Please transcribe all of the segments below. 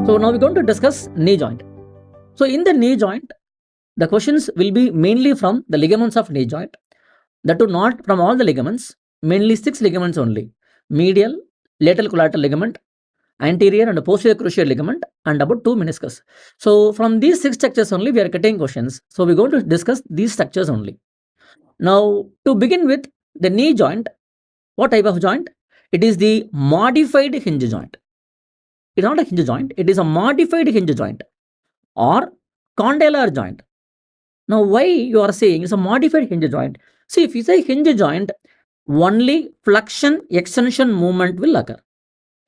So now we're going to discuss knee joint. So in the knee joint, the questions will be mainly from the ligaments of knee joint. That too not from all the ligaments, mainly 6 ligaments only. Medial, lateral collateral ligament, anterior and posterior cruciate ligament, and about 2 meniscus. So from these 6 structures only we are getting questions. So we're going to discuss these structures only. Now to begin with, the knee joint, what type of joint? It is the modified hinge joint. It's not a hinge joint, it is a modified hinge joint or condylar joint. Now why you are saying it's a modified hinge joint? See, if you say hinge joint, only flexion extension movement will occur.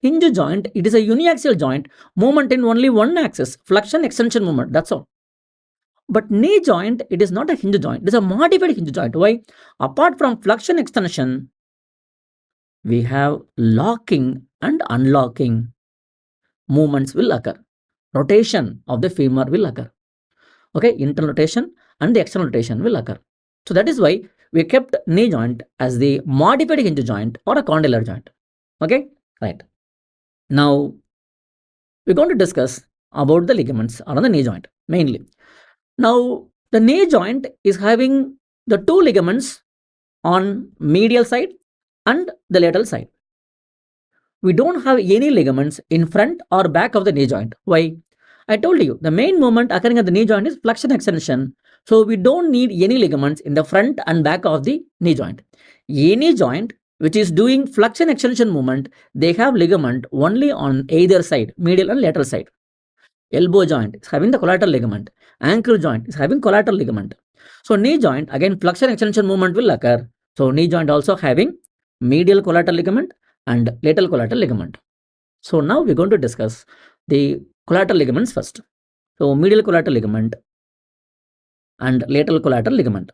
Hinge joint, it is a uniaxial joint, movement in only one axis, flexion extension movement, that's all. But knee joint, it is not a hinge joint, it is a modified hinge joint. Why? Apart from flexion extension, we have locking and unlocking movements will occur. Rotation of the femur will occur. Okay, internal rotation and the external rotation will occur. So that is why we kept knee joint as the modified hinge joint or a condylar joint. Okay, right. Now we're going to discuss about the ligaments around the knee joint mainly. Now the knee joint is having the 2 ligaments on medial side and the lateral side. We don't have any ligaments in front or back of the knee joint. Why? I told you the main movement occurring at the knee joint is flexion extension. So we don't need any ligaments in the front and back of the knee joint. Any joint which is doing flexion extension movement, they have ligament only on either side, medial and lateral side. Elbow joint is having the collateral ligament. Ankle joint is having collateral ligament. So knee joint, again flexion extension movement will occur. So knee joint also having medial collateral ligament and lateral collateral ligament. So now we're going to discuss the collateral ligaments first. So medial collateral ligament and lateral collateral ligament.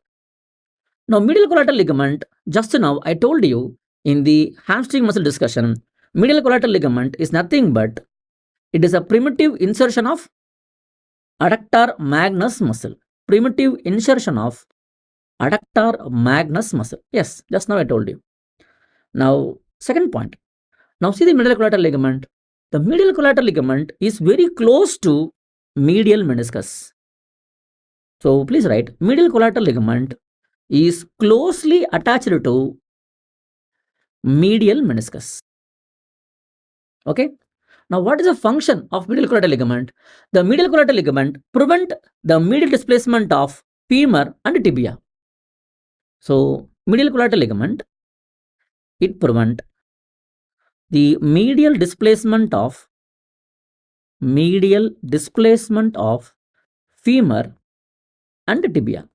Now medial collateral ligament, just now I told you in the hamstring muscle discussion, medial collateral ligament is nothing but it is a primitive insertion of adductor magnus muscle. Primitive insertion of adductor magnus muscle. Yes, just now I told you. Now second point. Now see the medial collateral ligament. The medial collateral ligament is very close to medial meniscus. So please write, medial collateral ligament is closely attached to medial meniscus. Okay. Now what is the function of medial collateral ligament? The medial collateral ligament prevent the medial displacement of femur and tibia. So medial collateral ligament, it prevent the medial displacement of femur and tibia.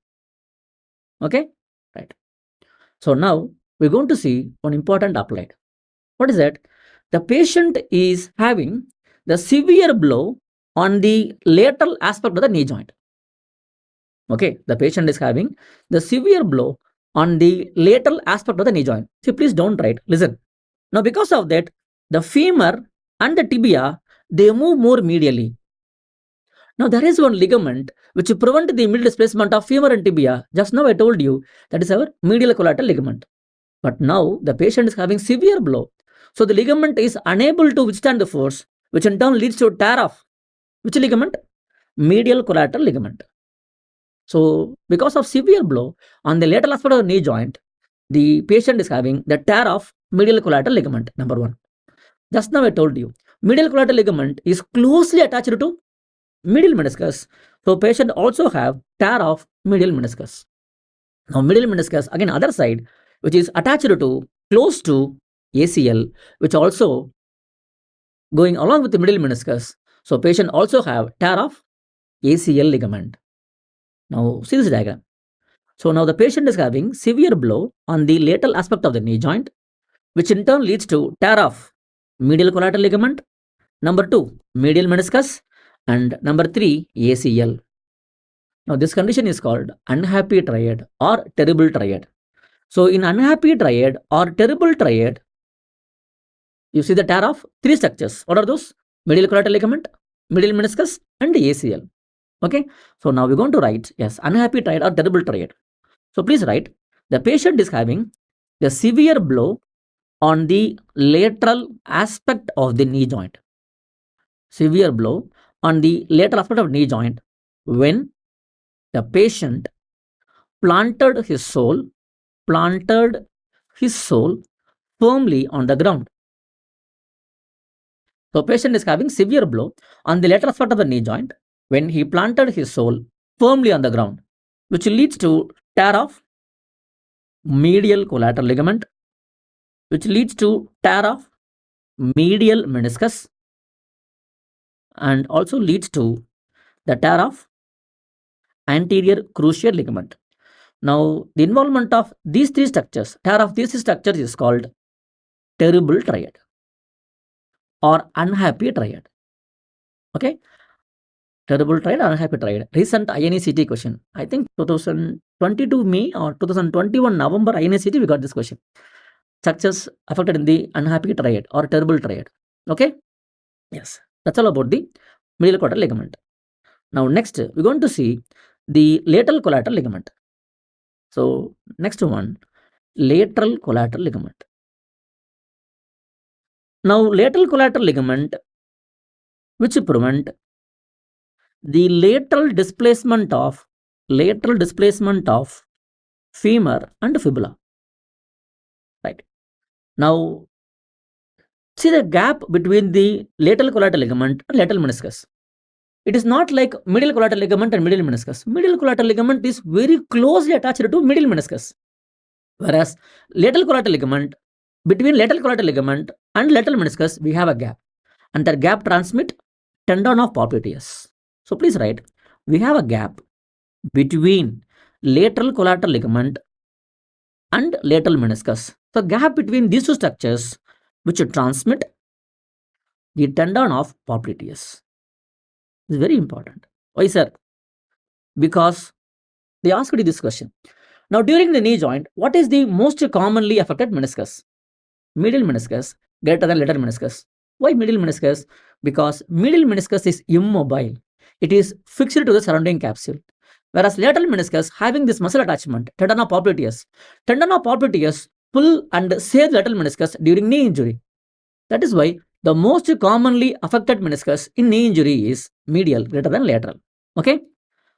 Okay, right. So now we're going to see one important applied. What is that? The patient is having the severe blow on the lateral aspect of the knee joint. Okay, the patient is having the severe blow on the lateral aspect of the knee joint. See, please don't write, listen. Now because of that, the femur and the tibia, they move more medially. Now there is one ligament which prevent the medial displacement of femur and tibia. Just now I told you that is our medial collateral ligament. But now the patient is having severe blow. So the ligament is unable to withstand the force, which in turn leads to a tear of which ligament? Medial collateral ligament. So because of severe blow on the lateral aspect of the knee joint, the patient is having the tear of medial collateral ligament, number 1. Just now I told you, medial collateral ligament is closely attached to medial meniscus. So patient also have tear of medial meniscus. Now medial meniscus, again other side, which is attached to close to ACL, which also going along with the medial meniscus. So patient also have tear of ACL ligament. Now see this diagram. So now the patient is having severe blow on the lateral aspect of the knee joint, which in turn leads to tear of medial collateral ligament, number 2 medial meniscus, and number 3 ACL. Now this condition is called unhappy triad or terrible triad. So in unhappy triad or terrible triad, you see the tear of 3 structures. What are those? Medial collateral ligament, medial meniscus, and ACL. Okay. So now we're going to write, yes, unhappy triad or terrible triad. So please write, the patient is having the severe blow on the lateral aspect of the knee joint. severe blow on the lateral aspect of knee joint when the patient planted his sole firmly on the ground. So patient is having severe blow on the lateral aspect of the knee joint when he planted his sole firmly on the ground, which leads to tear of medial collateral ligament, which leads to tear of medial meniscus, and also leads to the tear of anterior cruciate ligament. Now, the involvement of these three structures, tear of these structures is called terrible triad or unhappy triad. Okay, terrible triad or unhappy triad. Recent INECT question. I think 2022 May or 2021 November INECT we got this question. Structures affected in the unhappy triad or terrible triad. Okay, yes, that's all about the medial collateral ligament. Now next we're going to see the lateral collateral ligament. So next one, lateral collateral ligament. Now lateral collateral ligament which prevent the lateral displacement of femur and fibula. Right. Now see the gap between the lateral collateral ligament and lateral meniscus. It is not like medial collateral ligament and medial meniscus. Medial collateral ligament is very closely attached to medial meniscus. Whereas lateral collateral ligament, between lateral collateral ligament and lateral meniscus, we have a gap. And that gap transmit tendon of popliteus. So please write, we have a gap between lateral collateral ligament and lateral meniscus. The gap between these two structures which transmit the tendon of popliteus is very important. Why, sir? Because they asked you this question. Now, during the knee joint, what is the most commonly affected meniscus? Medial meniscus greater than lateral meniscus. Why medial meniscus? Because medial meniscus is immobile. It is fixed to the surrounding capsule. Whereas lateral meniscus having this muscle attachment, tendon of popliteus pull and save the lateral meniscus during knee injury. That is why the most commonly affected meniscus in knee injury is medial greater than lateral. Okay.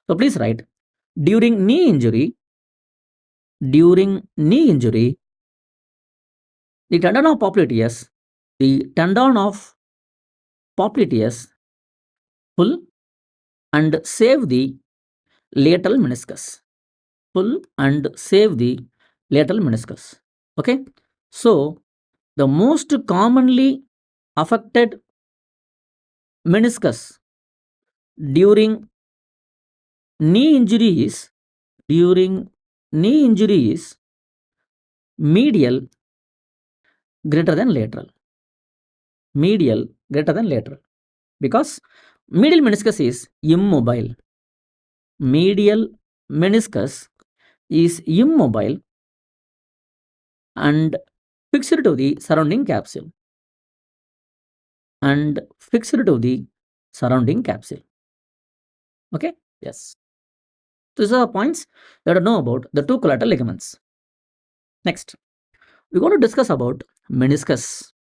So please write, during knee injury, the tendon of popliteus pull and save the lateral meniscus. Okay. So the most commonly affected meniscus during knee injury is medial greater than lateral. Because medial meniscus is immobile. And fixed to the surrounding capsule. Okay. Yes. These are the points that you know about the two collateral ligaments. Next, we're going to discuss about meniscus.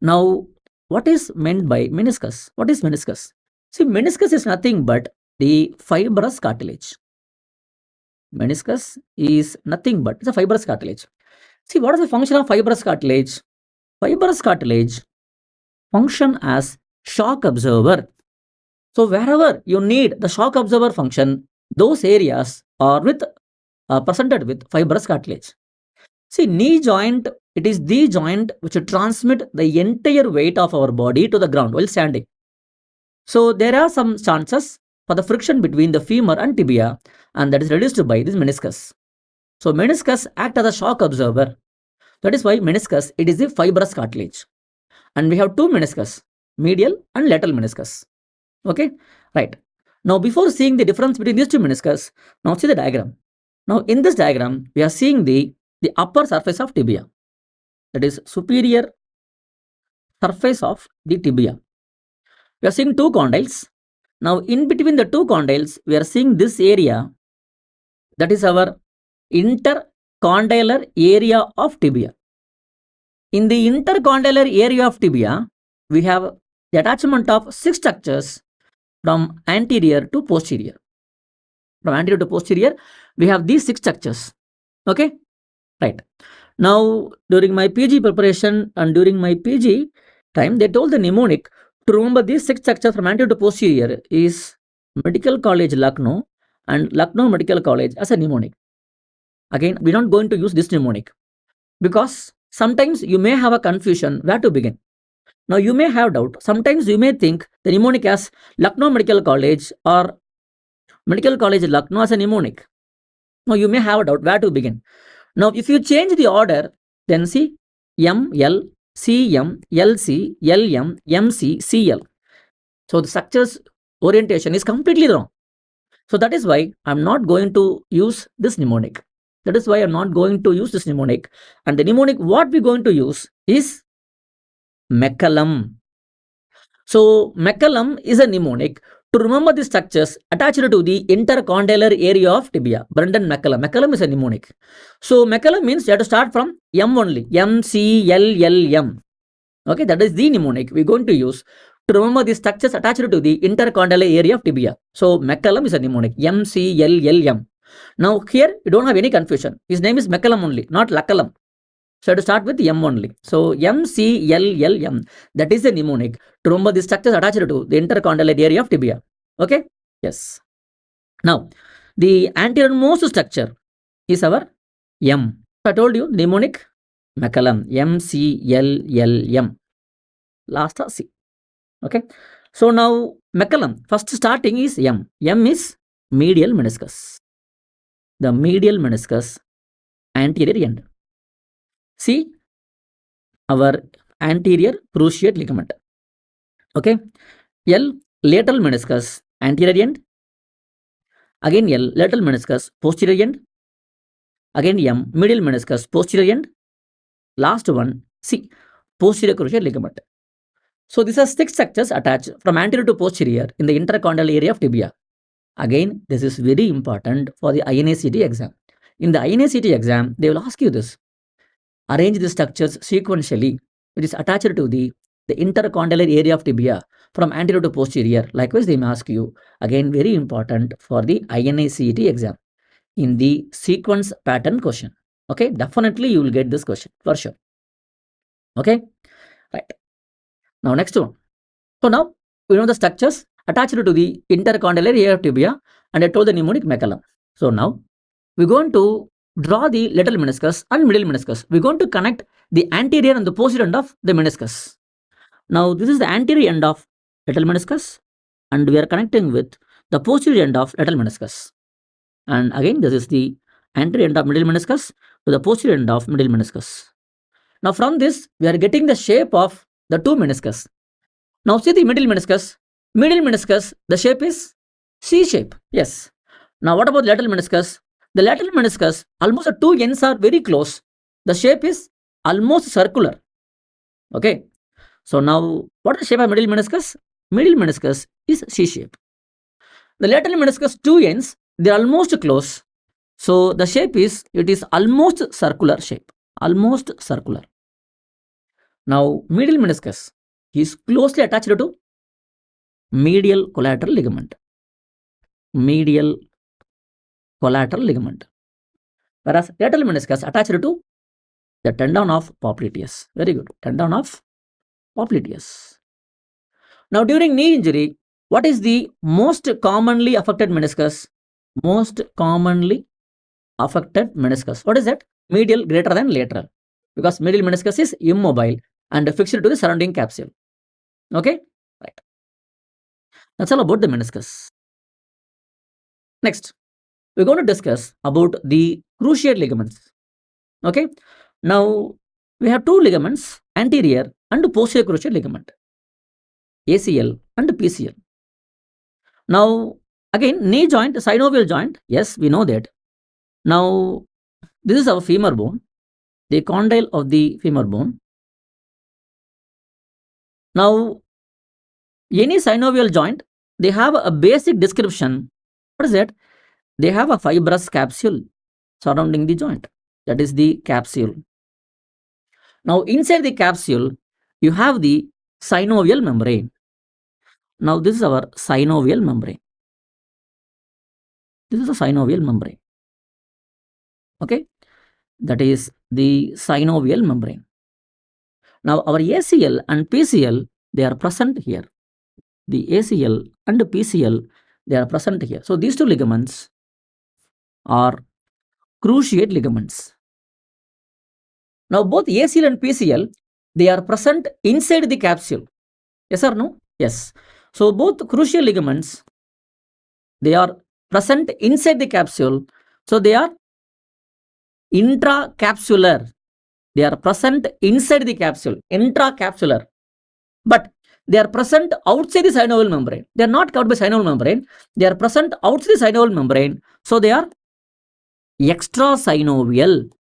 Now, what is meant by meniscus? What is meniscus? See, meniscus is nothing but the fibrous cartilage. Meniscus is nothing but it's a fibrous cartilage. See, what is the function of fibrous cartilage? Fibrous cartilage function as shock absorber. So wherever you need the shock absorber function, those areas are presented with fibrous cartilage. See, knee joint, it is the joint which transmit the entire weight of our body to the ground while standing. So there are some chances for the friction between the femur and tibia, and that is reduced by this meniscus. So meniscus act as a shock absorber. That is why meniscus, it is the fibrous cartilage. And we have two meniscus, medial and lateral meniscus. Okay, right. Now before seeing the difference between these two meniscus, now see the diagram. Now in this diagram, we are seeing the upper surface of tibia. That is superior surface of the tibia. We are seeing two condyles. Now in between the two condyles, we are seeing this area. That is our intercondylar area of tibia. In the intercondylar area of tibia, we have the attachment of 6 structures from anterior to posterior. From anterior to posterior, we have these 6 structures. Okay, right. Now, during my PG preparation and during my PG time, they told the mnemonic to remember these 6 structures from anterior to posterior is Medical College Lucknow and Lucknow Medical College as a mnemonic. Again, we're not going to use this mnemonic because sometimes you may have a confusion where to begin. Now, you may have doubt. Sometimes you may think the mnemonic as Lucknow Medical College or Medical College Lucknow as a mnemonic. Now, you may have a doubt where to begin. Now, if you change the order, then see ML, CM, LC, LM, MC, CL. So, the structure's orientation is completely wrong. So, that is why I'm not going to use this mnemonic. That is why I'm not going to use this mnemonic. And the mnemonic what we're going to use is McCallum. So, McCallum is a mnemonic to remember the structures attached to the intercondylar area of tibia. Brendan McCallum. McCallum is a mnemonic. So, McCallum means you have to start from M only. M, C, L, L, M. Okay, that is the mnemonic we're going to use to remember the structures attached to the intercondylar area of tibia. So, McCallum is a mnemonic. M, C, L, L, M. Now, here you don't have any confusion. His name is McCallum only, not Luckallum. So, I have to start with M only. So, M, C, L, L, M. That is the mnemonic to remember the structures attached to the intercondylar area of tibia. Okay? Yes. Now, the anteriormost structure is our M. I told you mnemonic McCallum. M, C, L, L, M. Last C. Okay? So, now McCallum, first starting is M. M is medial meniscus. The medial meniscus anterior end. See our anterior cruciate ligament. Okay. L, lateral meniscus anterior end. Again L, lateral meniscus posterior end. Again M, medial meniscus posterior end. Last one C, posterior cruciate ligament. So these are 6 structures attached from anterior to posterior in the intercondylar area of tibia. Again, this is very important for the INACT exam. In the INACT exam, they will ask you this. Arrange the structures sequentially, which is attached to the intercondylar area of tibia from anterior to posterior. Likewise, they may ask you, again, very important for the INACT exam in the sequence pattern question. Okay, definitely you will get this question for sure. Okay, right. Now, next one. So, now we know the structures attached to the intercondylar area of tibia, and I told the mnemonic McCallum. So, now we're going to draw the lateral meniscus and medial meniscus. We're going to connect the anterior and the posterior end of the meniscus. Now, this is the anterior end of lateral meniscus, and we are connecting with the posterior end of lateral meniscus. And again, this is the anterior end of medial meniscus to the posterior end of medial meniscus. Now, from this, we are getting the shape of the 2 meniscus. Now, see the medial meniscus. Medial meniscus, the shape is C shape. Yes. Now, what about lateral meniscus? The lateral meniscus, almost the 2 ends are very close. The shape is almost circular. Okay. So, now what is the shape of medial meniscus? Medial meniscus is C shape. The lateral meniscus 2 ends, they are almost close. So, the shape is, it is almost circular shape. Almost circular. Now, medial meniscus is closely attached to medial collateral ligament. Medial collateral ligament. Whereas lateral meniscus attached to the tendon of popliteus. Very good. Tendon of popliteus. Now, during knee injury, what is the most commonly affected meniscus? Most commonly affected meniscus. What is that? Medial greater than lateral. Because medial meniscus is immobile and fixed to the surrounding capsule. Okay? Right. That's all about the meniscus. Next, we're going to discuss about the cruciate ligaments. Okay? Now, we have 2 ligaments, anterior and posterior cruciate ligament. ACL and PCL. Now, again, knee joint, synovial joint. Yes, we know that. Now, this is our femur bone, the condyle of the femur bone. Now, any synovial joint, they have a basic description. What is that? They have a fibrous capsule surrounding the joint. That is the capsule. Now, inside the capsule, you have the synovial membrane. Now this is our synovial membrane. This is the synovial membrane. Okay, that is the synovial membrane. Now our ACL and PCL, they are present here. The ACL and PCL, they are present here. So these two ligaments are cruciate ligaments. Now both ACL and PCL, they are present inside the capsule. Yes or no? Yes. So both crucial ligaments, they are present inside the capsule. So they are intracapsular. They are present inside the capsule, intracapsular. But they are present outside the synovial membrane. They are not covered by synovial membrane. They are present outside the synovial membrane. So they are extrasynovial.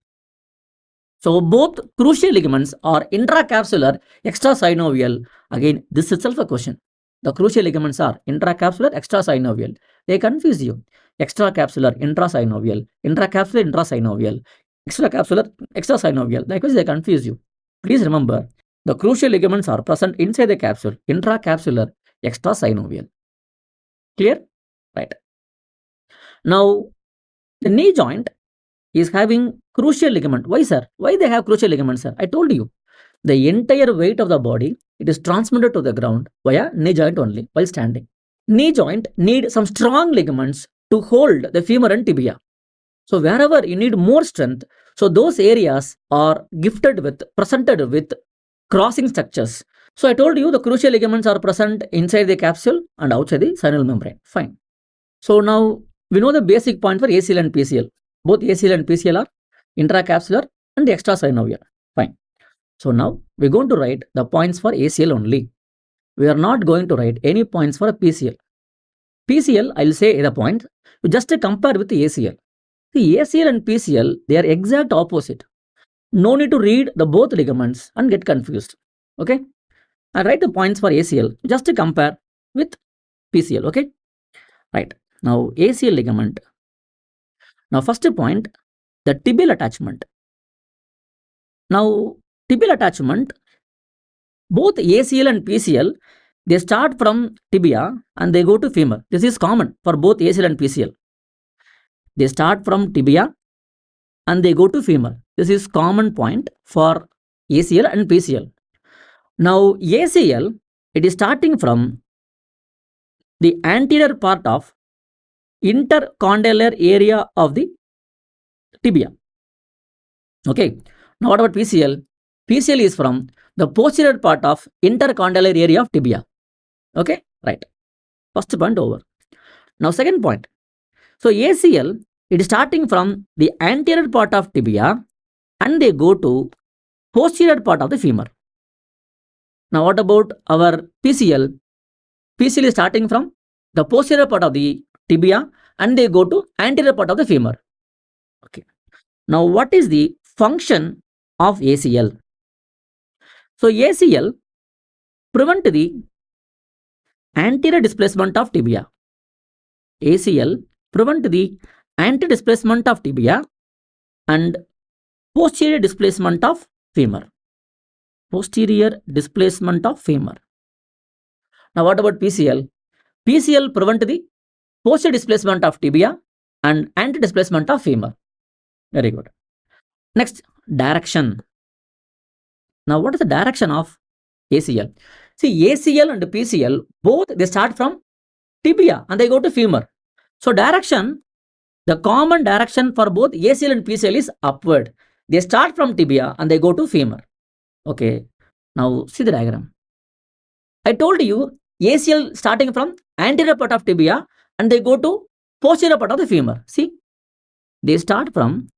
So both crucial ligaments are intracapsular, extrasynovial. Again, this is itself a question. The crucial ligaments are intracapsular, extrasynovial. They confuse you. Extracapsular, intrasynovial, intracapsular, intrasynovial, extracapsular, extrasynovial. Likewise, they confuse you. Please remember, the crucial ligaments are present inside the capsule, intracapsular, extrasynovial. Clear? Right. Now, the knee joint is having crucial ligament. Why, sir? Why they have crucial ligaments, sir? I told you. The entire weight of the body, it is transmitted to the ground via knee joint only while standing. Knee joint need some strong ligaments to hold the femur and tibia. So wherever you need more strength, so those areas are presented with crossing structures. So I told you the crucial ligaments are present inside the capsule and outside the synovial membrane. Fine. So now we know the basic point for ACL and PCL. Both ACL and PCL are intracapsular and extrasynovial. Fine. So now we're going to write the points for ACL only. We are not going to write any points for a PCL. PCL, I will say the point. You just compare with the ACL. The ACL and PCL, they are exact opposite. No need to read the both ligaments and get confused. Okay. I write the points for ACL just to compare with PCL. Okay. Right. Now ACL ligament. Now first point, the tibial attachment. Now tibial attachment, both ACL and PCL, they start from tibia and they go to femur. This is common for both ACL and PCL. They start from tibia and they go to femur. This is common point for ACL and PCL. Now ACL, it is starting from the anterior part of intercondylar area of the tibia. Okay. Now what about PCL? PCL is from the posterior part of intercondylar area of tibia. Okay. Right. First point over. Now second point. So ACL, it is starting from the anterior part of tibia and they go to posterior part of the femur. Now what about our PCL? PCL is starting from the posterior part of the tibia and they go to anterior part of the femur. Okay. Now what is the function of ACL? So ACL prevent the anterior displacement of tibia. ACL prevent the anterior displacement of tibia and posterior displacement of femur. Posterior displacement of femur. Now what about PCL? PCL prevent the posterior displacement of tibia and anterior displacement of femur. Very good. Next, direction. Now what is the direction of ACL? See, ACL and PCL, both they start from tibia and they go to femur. So direction, the common direction for both ACL and PCL is upward. They start from tibia and they go to femur. Okay. Now see the diagram. I told you ACL starting from anterior part of tibia and they go to posterior part of the femur. See, they start from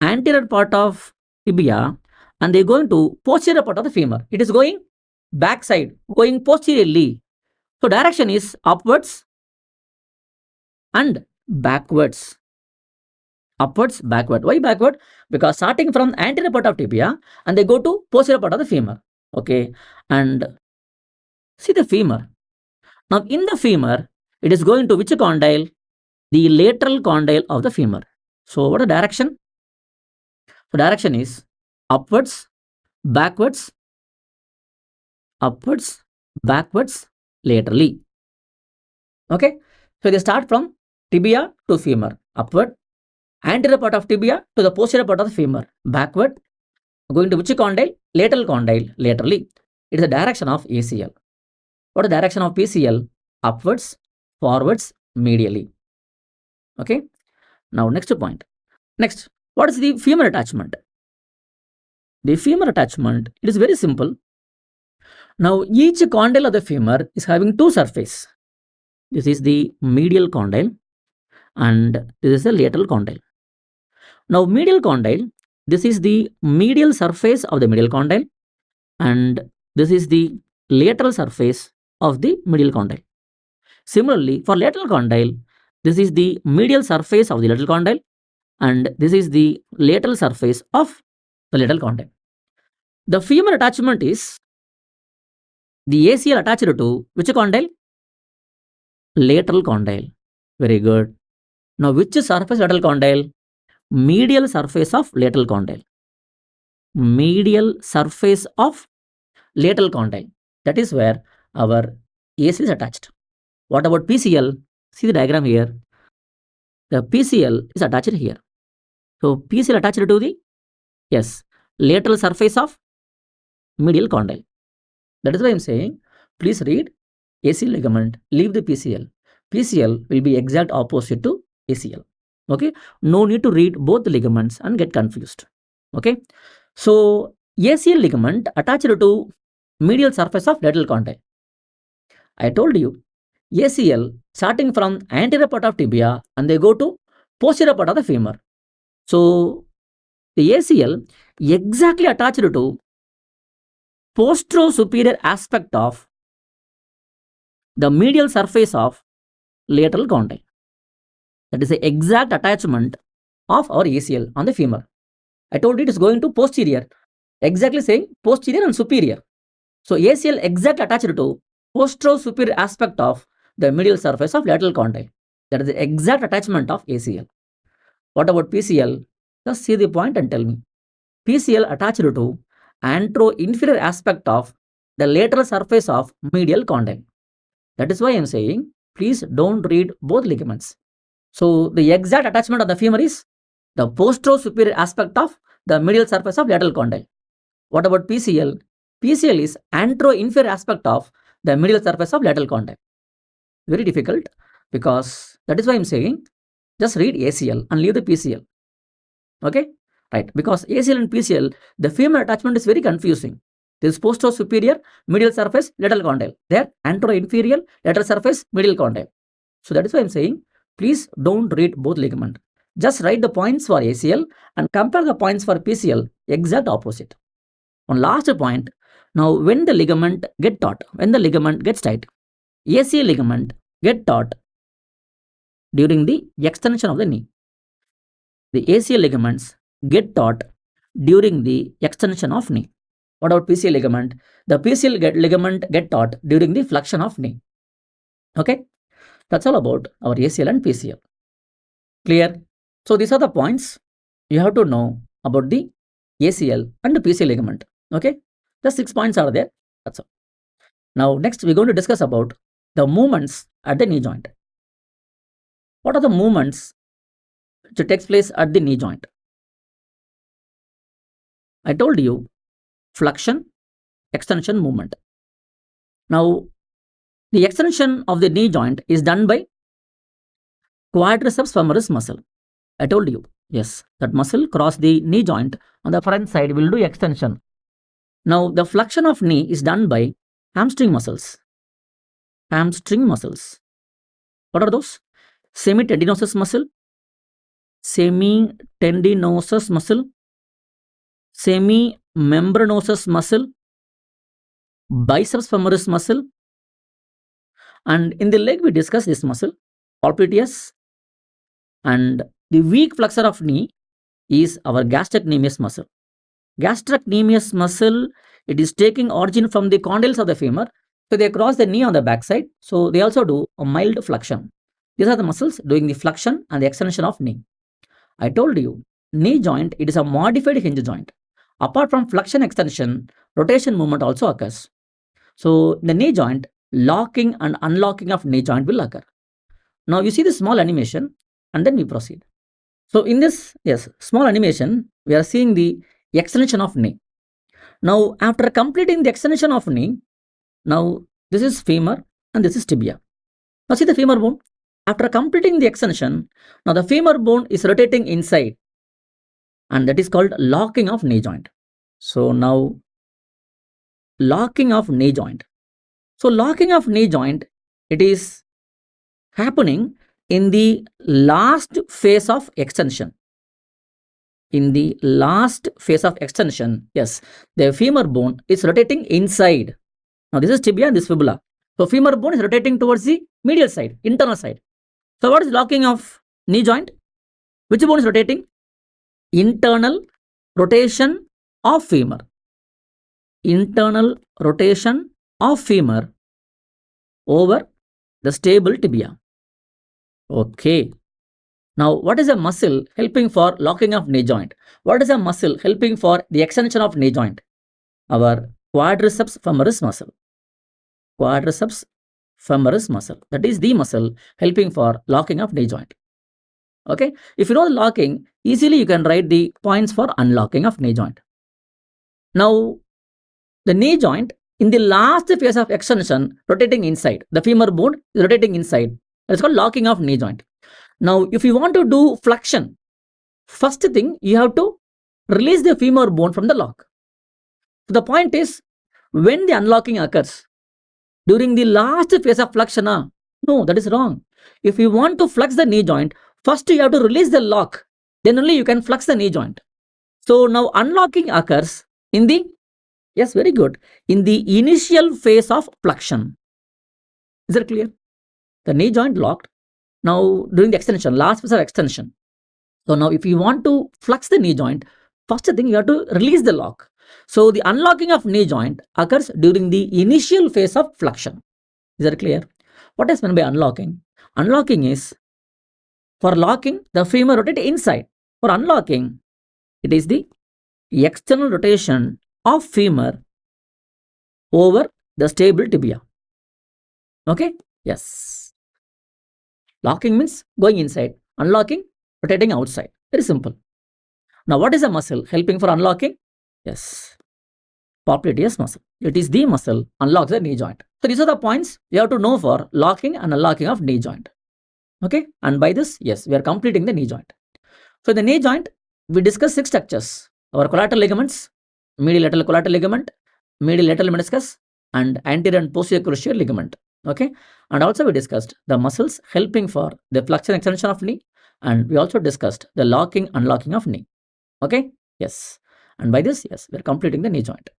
anterior part of tibia and they going to posterior part of the femur. It is going backside, going posteriorly. So direction is upwards and backwards. Upwards, backward. Why backward? Because starting from anterior part of tibia and they go to posterior part of the femur. Okay. And see the femur. Now in the femur, it is going to which condyle? The lateral condyle of the femur. So what is the direction? So direction is upwards, backwards, laterally. Okay, so they start from tibia to femur, upward, anterior part of tibia to the posterior part of the femur, backward, going to which condyle? Lateral condyle, laterally. It is the direction of ACL. What is the direction of PCL? Upwards, forwards, medially. Okay, now next point. Next, what is the femur attachment? The femur attachment, it is very simple. Now, each condyle of the femur is having two surfaces. This is the medial condyle and this is the lateral condyle. Now, medial condyle, this is the medial surface of the medial condyle and this is the lateral surface of the medial condyle. Similarly, for lateral condyle, this is the medial surface of the lateral condyle and this is the lateral surface of the lateral condyle. The femur attachment is the ACL attached to which condyle? Lateral condyle. Very good. Now, which surface lateral condyle? Medial surface of lateral condyle. Medial surface of lateral condyle. That is where our ACL is attached. What about PCL? See the diagram here. The PCL is attached here. So, PCL attached to the, yes, lateral surface of medial condyle. That is why I am saying, please read ACL ligament, leave the PCL. PCL will be exact opposite to ACL. Okay, no need to read both the ligaments and get confused. Okay, so ACL ligament attached to medial surface of lateral condyle. I told you, ACL starting from anterior part of tibia and they go to posterior part of the femur. So, the ACL exactly attached to posterior-superior aspect of the medial surface of lateral condyle. That is the exact attachment of our ACL on the femur. I told you it is going to posterior, exactly saying posterior and superior. So, ACL exact attached to posterior-superior aspect of the medial surface of lateral condyle. That is the exact attachment of ACL. What about PCL? Just see the point and tell me. PCL attached to antero-inferior aspect of the lateral surface of medial condyle. That is why I am saying, please don't read both ligaments. So, the exact attachment of the femur is the posterior-superior aspect of the medial surface of lateral condyle. What about PCL? PCL is antero-inferior aspect of the medial surface of lateral condyle. Very difficult, because that is why I am saying, just read ACL and leave the PCL. Okay, right, because ACL and PCL, the femur attachment is very confusing. This is posterior-superior, medial surface, lateral condyle. There, antero-inferior, lateral surface, medial condyle. So, that is why I am saying, please don't read both ligament. Just write the points for ACL and compare the points for PCL, exact opposite. One last point. Now, when the ligament get taut, when the ligament gets tight, ACL ligament get taut during the extension of the knee. The ACL ligaments get taut during the extension of knee. What about PCL ligament? The PCL ligament get taut during the flexion of knee. Okay, that's all about our ACL and PCL. Clear? So, these are the points you have to know about the ACL and the PCL ligament. Okay, the 6 points are there. That's all. Now, next we're going to discuss about the movements at the knee joint. What are the movements which takes place at the knee joint? I told you, flexion, extension movement. Now, the extension of the knee joint is done by quadriceps femoris muscle. I told you, yes, that muscle cross the knee joint on the front side will do extension. Now, the flexion of knee is done by hamstring muscles. Hamstring muscles. What are those? Semitendinosus muscle, semitendinosus muscle, semimembranosus muscle, biceps femoris muscle, and in the leg we discuss this muscle, popliteus, and the weak flexor of knee is our gastrocnemius muscle. Gastrocnemius muscle, it is taking origin from the condyles of the femur, so they cross the knee on the backside, so they also do a mild flexion. These are the muscles doing the flexion and the extension of knee. I told you, knee joint, it is a modified hinge joint. Apart from flexion extension, rotation movement also occurs. So, in the knee joint, locking and unlocking of knee joint will occur. Now you see the small animation and then we proceed. So in this, yes, small animation, we are seeing the extension of knee. Now after completing the extension of knee, now this is femur and this is tibia. Now see the femur bone. After completing the extension, now the femur bone is rotating inside and that is called locking of knee joint. So now locking of knee joint. So locking of knee joint, it is happening in the last phase of extension. In the last phase of extension, yes, the femur bone is rotating inside. Now this is tibia and this fibula. So femur bone is rotating towards the medial side, internal side. So what is locking of knee joint? Which bone is rotating? Internal rotation of femur. Internal rotation of femur over the stable tibia. Okay. Now, what is a muscle helping for locking of knee joint? What is a muscle helping for the extension of knee joint? Our quadriceps femoris muscle. Quadriceps femoris muscle. That is the muscle helping for locking of knee joint. Okay. If you know the locking, easily you can write the points for unlocking of knee joint. Now, the knee joint in the last phase of extension rotating inside. The femur bone is rotating inside. It's called locking of knee joint. Now, if you want to do flexion, first thing you have to release the femur bone from the lock. So the point is, when the unlocking occurs, during the last phase of flexion, no, that is wrong. If you want to flex the knee joint, first you have to release the lock, then only you can flex the knee joint. So now unlocking occurs in the, yes, very good, in the initial phase of flexion. Is that clear? The knee joint locked. Now during the extension, last phase of extension. So now if you want to flex the knee joint, first thing you have to release the lock. So the unlocking of knee joint occurs during the initial phase of flexion. Is that clear? What is meant by unlocking? Unlocking is, for locking, the femur rotate inside. For unlocking, it is the external rotation of femur over the stable tibia. Okay? Yes. Locking means going inside. Unlocking, rotating outside. Very simple. Now, what is a muscle helping for unlocking? Yes. Popliteus muscle. It is the muscle unlocks the knee joint. So these are the points you have to know for locking and unlocking of knee joint. Okay. And by this, yes, we are completing the knee joint. So the knee joint, we discussed 6 structures. Our collateral ligaments, medial lateral collateral ligament, medial lateral meniscus, and anterior and posterior cruciate ligament. Okay. And also we discussed the muscles helping for the flexion extension of knee. And we also discussed the locking, unlocking of knee. Okay. Yes. And by this, yes, we are completing the knee joint.